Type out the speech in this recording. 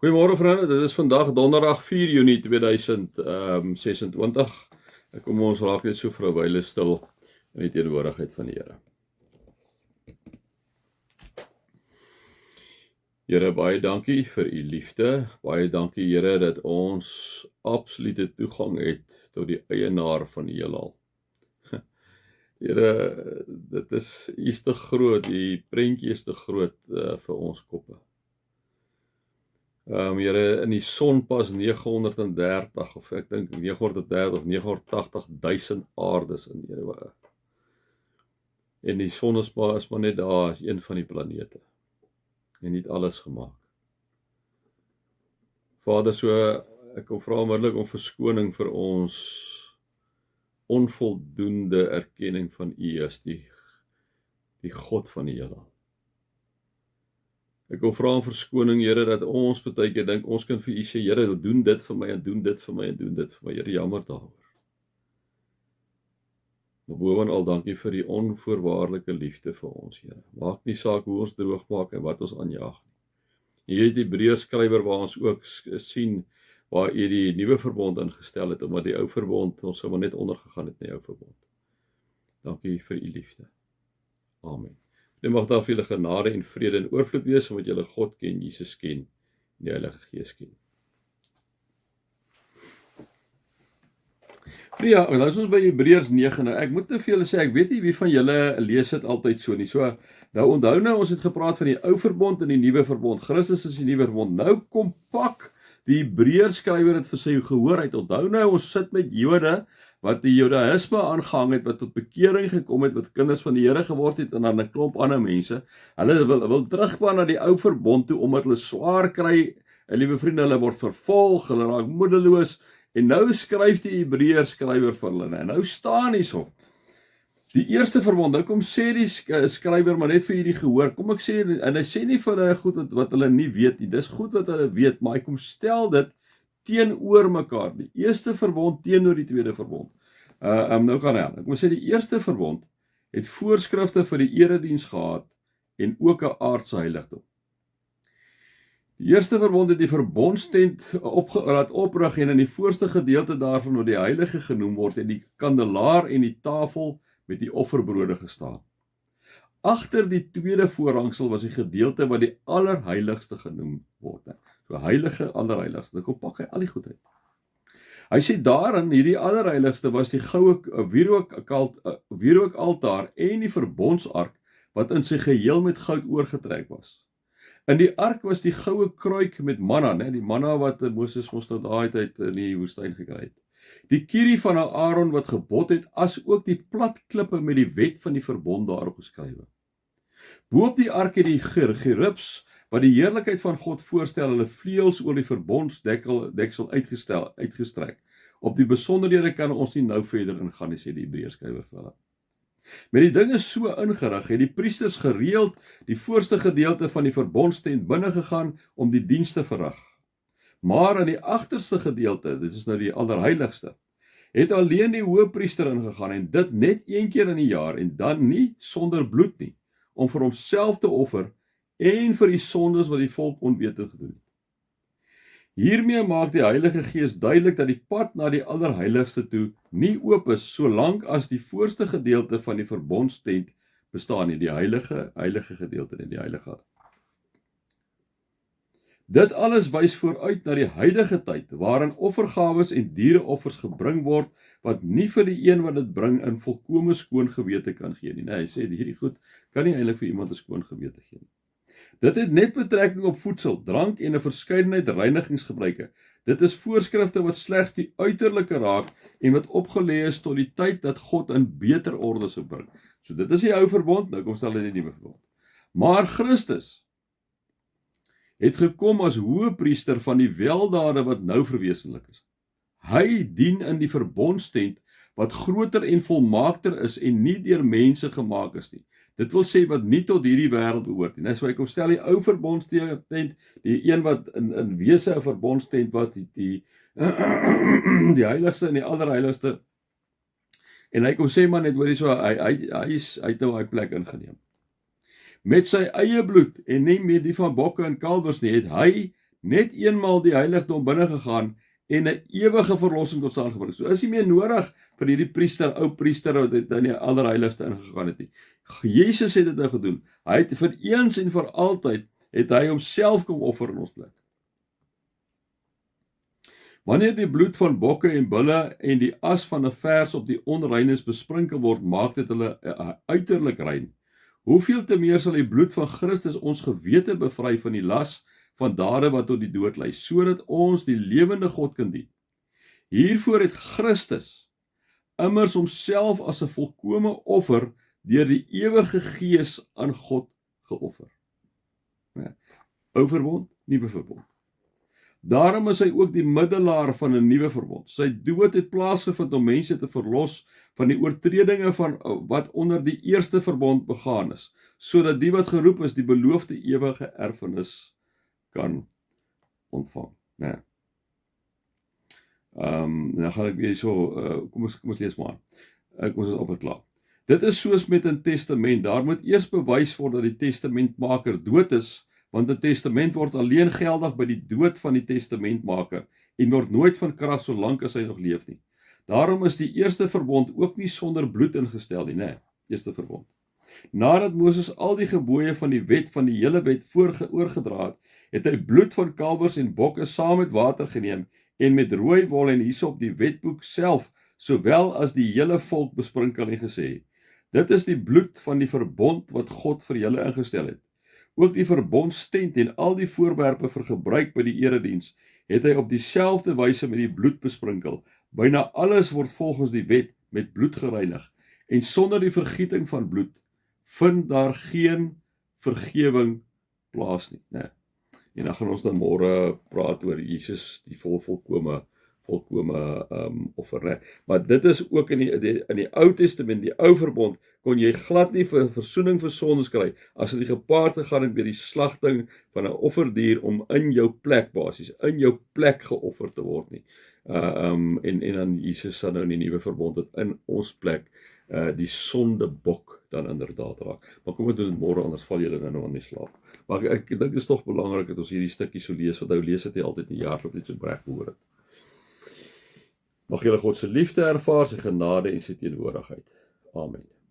Goeiemôre vriende, dit is vandag donderdag 4 Junie 2026. Kom ons raak net so vir 'n wyle stil in die teenwoordigheid van die Here. Here, baie dankie vir u liefde. Baie dankie Here dat ons absolute toegang het tot die eienaar van die heelal. Here, dit is te groot, die prentjie is te groot vir ons koppe. Here, in die son pas 930 of ek dink 930 of 980.000 aardes in, Here. En die son is maar net daar, is een van die planete. En nie alles gemaak. Vader, so ek kom vra onmiddellik om verskoning vir ons onvoldoende erkenning van U as die God van die heelal. Ek wil vra om verskoning, Here, dat ons baie keer dink ons kan vir U sê, Here, doen dit vir my en doen dit vir my en doen dit vir my. Here, jammer daaroor. Maar bovenal dankie vir die onvoorwaardelike liefde vir ons, Here. Maak nie saak hoe ons droog maak en wat ons aanjaag nie. Hier het die Hebreërs skrywer waar ons ook sien waar U die nuwe verbond ingestel het, omdat die ou verbond ons sommer net ondergegaan het in die ou verbond. Dankie vir U liefde. Amen. Dit mag daar vir julle genade en vrede en oorvloed wees, omdat julle God ken, Jesus ken, en die Heilige Gees ken. Ja, nou is ons by Hebreërs 9. Nou, ek moet te veel sê, ek weet nie wie van julle lees dit altyd so nie. So, nou onthou nou, ons het gepraat van die ou verbond en die nuwe verbond. Christus is die nuwe verbond. Nou kom pak die Hebreërs skrywer het vir sy gehoorheid. Onthou nou, ons sit met Jode wat die Judaïsme aangehang het, wat tot bekering gekom het, wat kinders van die Here geword het, en dan 'n klomp ander mense. Hulle wil teruggaan na die ou verbond toe, omdat hulle swaar kry, en liewe vriende, hulle word vervolg, hulle raak moedeloos, en nou skryf die Hebreërs skrywer vir hulle, en nou staan hierso, die eerste verbond, nou kom sê die skrywer, maar net vir hierdie gehoor, kom ek sê, en hy sê nie vir hulle goed wat hulle nie weet nie, dis goed wat hulle weet, maar hy kom stel dit teenoor mekaar, die eerste verbond teenoor die tweede verbond. Nou kan hy, ek moet sê die eerste verbond het voorskrifte vir die erediens gehad en ook 'n aardse heiligdom. Die eerste verbond het die verbondstent laat oprig en in die voorste gedeelte daarvan wat die heilige genoem word en die kandelaar en die tafel met die offerbrode gestaan. Agter die tweede voorhangsel was die gedeelte wat die allerheiligste genoem word. So heilige allerheiligste. Dan kom pak hy al die goed uit. Hy sê daarin, hierdie allerheiligste was die goue wierookaltaar en die verbondsark wat in sy geheel met goud oorgetrek was. In die ark was die goue kruik met manna, die manna wat Moses moes tot daai tyd in die woestyn gekry het. Die kierie van Aaron wat gebod het, as ook die plat klippe met die wet van die verbond daarop geskrywe. Boop die ark het die gerubs wat die heerlikheid van God voorstel, hulle vleuels oor die verbondsdeksel uitgestrek. Op die besonderhede kan ons nie nou verder ingaan nie, sê die Hebreërs skrywer vir hulle. Met die dinge so ingerig, het die priesters gereeld die voorste gedeelte van die verbondstent binne gegaan om die diens te verrig. Maar in die agterste gedeelte, dit is nou die allerheiligste, het alleen die hoëpriester ingegaan en dit net een keer in die jaar en dan nie sonder bloed nie, om vir homself te offer en vir die sondes wat die volk onwetend gedoen het. Hiermee maak die Heilige Gees duidelik dat die pad na die allerheiligste toe nie oop is, solank as die voorste gedeelte van die verbondstent bestaan nie, die heilige gedeelte nie, die heilige. Dit alles wys vooruit na die huidige tyd, waarin offergawes en diereoffers gebring word, wat nie vir die een wat dit bring in volkome skoon gewete kan gee nie. Hy sê, hierdie goed kan nie eintlik vir iemand 'n skoon gewete gee nie. Dit het net betrekking op voedsel, drank en 'n verskeidenheid reinigingsgebruike. Dit is voorskrifte wat slegs die uiterlike raak en wat opgelê is tot die tyd dat God in beter orde sou bring. So dit is die ou verbond, nou kom stel hy die nuwe verbond. Maar Christus het gekom as hoëpriester van die weldade wat nou verwesenlik is. Hy dien in die verbondstent wat groter en volmaakter is en nie deur mense gemaak is nie. Dit wil sê wat nie tot hierdie wêreld behoort nie. So ek kom stel die ou verbondstent, die een wat in wese 'n verbondstent was, die heiligste en die allerheiligste. En hy kom sê maar net, hoorie so, hy het nou hy plek ingeneem. Met sy eie bloed en nie met die van bokke en kalwers nie, het hy net eenmaal die heiligdom binne gegaan en 'n ewige verlossing tot stand gebring. So is nie meer nodig vir hierdie priester, ou priester wat in die allerheiligste ingegaan het nie. Jesus het dit nou gedoen. Hy het vir eens en vir altyd het hy homself kom offer in ons plek. Wanneer die bloed van bokke en bulle en die as van 'n vers op die onreines besprinkel word, maak dit hulle uiterlik rein. Hoeveel te meer sal die bloed van Christus ons gewete bevry van die las van dade wat tot die dood lei, sodat ons die lewende God kan dien. Hiervoor het Christus immers homself as 'n volkome offer deur die ewige Gees aan God geoffer. Ou verbond, nuwe verbond. Daarom is hy ook die middelaar van 'n nuwe verbond. Sy dood het plaasgevind om mense te verlos van die oortredinge van wat onder die eerste verbond begaan is, sodat die wat geroep is die beloofde ewige erfenis kan ontvang. Dan gaan ek weer so, kom ons lees maar. Kom ons is op het klaar. Dit is soos met 'n testament. Daar moet eers bewys word dat die testamentmaker dood is, want 'n testament word alleen geldig by die dood van die testamentmaker en word nooit van krag solank as hy nog leef nie. Daarom is die eerste verbond ook nie sonder bloed ingestel nie, eerste verbond. Nadat Moses al die gebooie van die wet van die hele wet oorgedra het, het hy bloed van kalwers en bokke saam met water geneem en met rooi wol en hysop die wetboek self, sowel as die hele volk besprinkel en gesê: dit is die bloed van die verbond wat God vir julle ingestel het. Ook die verbondstent en al die voorwerpe vir gebruik by die erediens het hy op dieselfde wyse met die bloed besprinkel. Byna alles word volgens die wet met bloed gereinig, en sonder die vergieting van bloed vind daar geen vergewing plaas nie. En dan gaan ons dan môre praat oor Jesus, die volkome offer. Maar dit is ook in die Ou Testament, die Ou Verbond, kon jy glad nie vir versoening vir sondes kry as dit gepaard gegaan het met die slagting van 'n offerdier om in jou plek in jou plek geoffer te word nie. En dan Jesus sal nou in die nuwe verbond het in ons plek die sondebok dan inderdaad raak. Maar kom ons doen dit môre, anders val julle nou aan die slaap. Maar ek dink dit is tog belangrik dat ons hierdie stukkie so lees, want ou lees dit nie altyd in die jaarloop net so reg behoor het. Mag julle God se liefde ervaar, sy genade en sy teenwoordigheid. Amen.